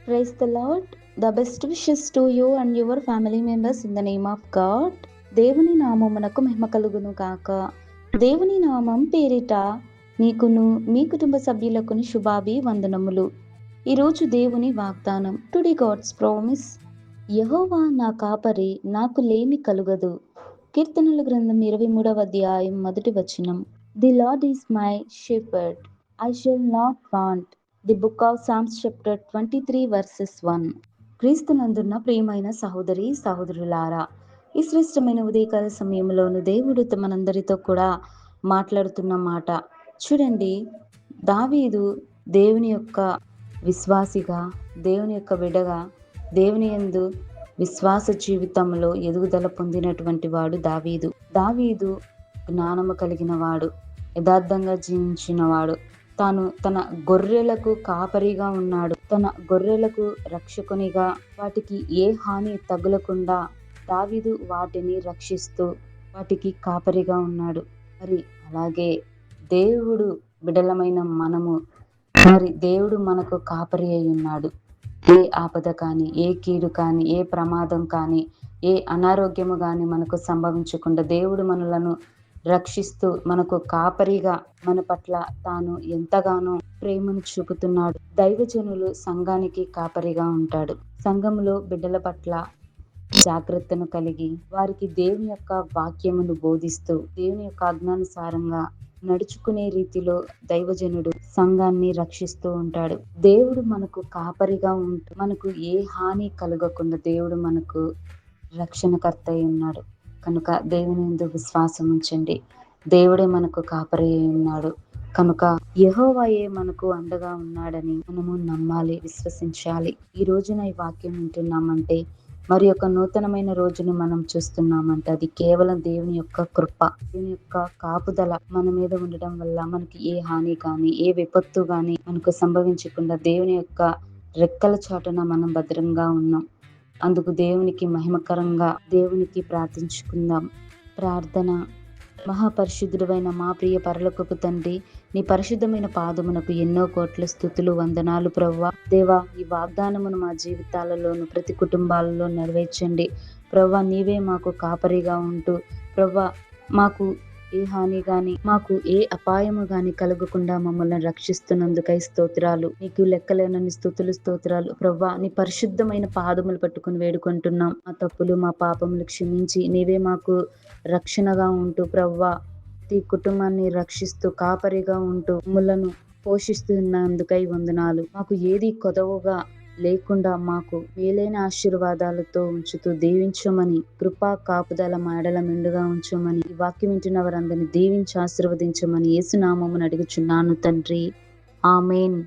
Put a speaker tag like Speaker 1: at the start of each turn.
Speaker 1: Praise the Lord. The best wishes to you and your family members in the name of God. దేవుని నామమునకు మహిమ కలుగును గాక. దేవుని నామం పేరిట నీకును మీ కుటుంబ సభ్యులకును శుభాభివందనములు. ఈరోజు దేవుని వాగ్దానం. Today God's promise. యెహోవా నా కాపరి, నాకు లేమి కలుగదు. కీర్తనల గ్రంథం 23వ అధ్యాయం 1వ వచనం. The Lord is my shepherd, I shall not want. The book of Psalms chapter 23 verses 1. క్రీస్తునందున్న ప్రియమైన సహోదరి సహోదరులారా, ఈ శ్రేష్టమైన ఉదయకాల సమయంలోను దేవుడు మనందరితో కూడా మాట్లాడుతున్న మాట చూడండి. దావీదు దేవుని యొక్క విశ్వాసిగా, దేవుని యొక్క బిడ్డగా, దేవుని యందు విశ్వాస జీవితంలో ఎదుగుదల పొందినటువంటి వాడు దావీదు. దావీదు జ్ఞానము కలిగిన వాడు, యథార్థంగా జీవించిన వాడు. తాను తన గొర్రెలకు కాపరిగా ఉన్నాడు. తన గొర్రెలకు రక్షకునిగా, వాటికి ఏ హాని తగులకుండా దావీదు వాటిని రక్షిస్తూ వాటికి కాపరిగా ఉన్నాడు. మరి అలాగే దేవుడు బిడలమైన మనము, మరి దేవుడు మనకు కాపరి అయి ఉన్నాడు. ఏ ఆపద కానీ, ఏ కీడు కానీ, ఏ ప్రమాదం కానీ, ఏ అనారోగ్యము కానీ మనకు సంభవించకుండా దేవుడు మనలను రక్షిస్తూ మనకు కాపరిగా మన పట్ల తాను ఎంతగానో ప్రేమను చూపుతున్నాడు. దైవజనులు సంఘానికి కాపరిగా ఉంటాడు. సంఘంలో బిడ్డల పట్ల జాగ్రత్తను కలిగి వారికి దేవుని యొక్క వాక్యమును బోధిస్తూ దేవుని యొక్క ఆజ్ఞానుసారంగా నడుచుకునే రీతిలో దైవజనుడు సంఘాన్ని రక్షిస్తూ ఉంటాడు. దేవుడు మనకు కాపరిగా ఉంటూ మనకు ఏ హాని కలగకుండా దేవుడు మనకు రక్షణకర్త అయి ఉన్నాడు. కనుక దేవుని యందు విశ్వాసం ఉంచండి. దేవుడే మనకు కాపరి అయి ఉన్నాడు. కనుక యెహోవాయే మనకు అండగా ఉన్నాడని మనము నమ్మాలి, విశ్వసించాలి. ఈ రోజున ఈ వాక్యం వింటున్నామంటే, మరి యొక్క నూతనమైన రోజుని మనం చూస్తున్నామంటే అది కేవలం దేవుని యొక్క కృప, దేవుని యొక్క కాపుదల మన మీద ఉండడం వల్ల మనకి ఏ హాని కానీ, ఏ విపత్తు కానీ మనకు సంభవించకుండా దేవుని యొక్క రెక్కల చాటున మనం భద్రంగా ఉన్నాం. అందుకు దేవునికి మహిమకరంగా దేవునికి ప్రార్థించుకుందాం. ప్రార్థన. మహాపరిశుద్ధుడైన మా ప్రియ పరలోకపు తండ్రి, నీ పరిశుద్ధమైన పాదమునకు ఎన్నో కోట్ల స్తుతులు, వందనాలు ప్రభువా. దేవా, ఈ వాగ్దానమును మా జీవితాలలోను ప్రతి కుటుంబాలలో నెరవేర్చండి ప్రభువా. నీవే మాకు కాపరిగా ఉంటూ ప్రభువా, మాకు ఏ హాని గాని, మాకు ఏ అపాయము గాని కలగకుండా మమ్మల్ని రక్షిస్తున్నందుకై స్తోత్రాలు. నీకు లెక్కలేనన్ని స్తుతులు, స్తోత్రాలు ప్రభువా. నీ పరిశుద్ధమైన పాదములు పట్టుకుని వేడుకుంటున్నాం. మా తప్పులు, మా పాపములు క్షమించి నీవే మాకు రక్షణగా ఉంటూ ప్రభువా, ప్రతి కుటుంబాన్ని రక్షిస్తూ కాపరిగా ఉంటూ మమ్మలను పోషిస్తున్నందుకై వందనాలు. మాకు ఏది కొదవగా లేకుండా మాకు మేలైన ఆశీర్వాదాలతో ఉంచుతూ దీవించమని, కృపా కాపుదల మాడల మెండుగా ఉంచమని, ఈ వాక్యం వింటున్న వారందరినీ దీవించి ఆశీర్వదించమని యేసు నామమున అడుగుచున్నాను తండ్రి. ఆమేన్.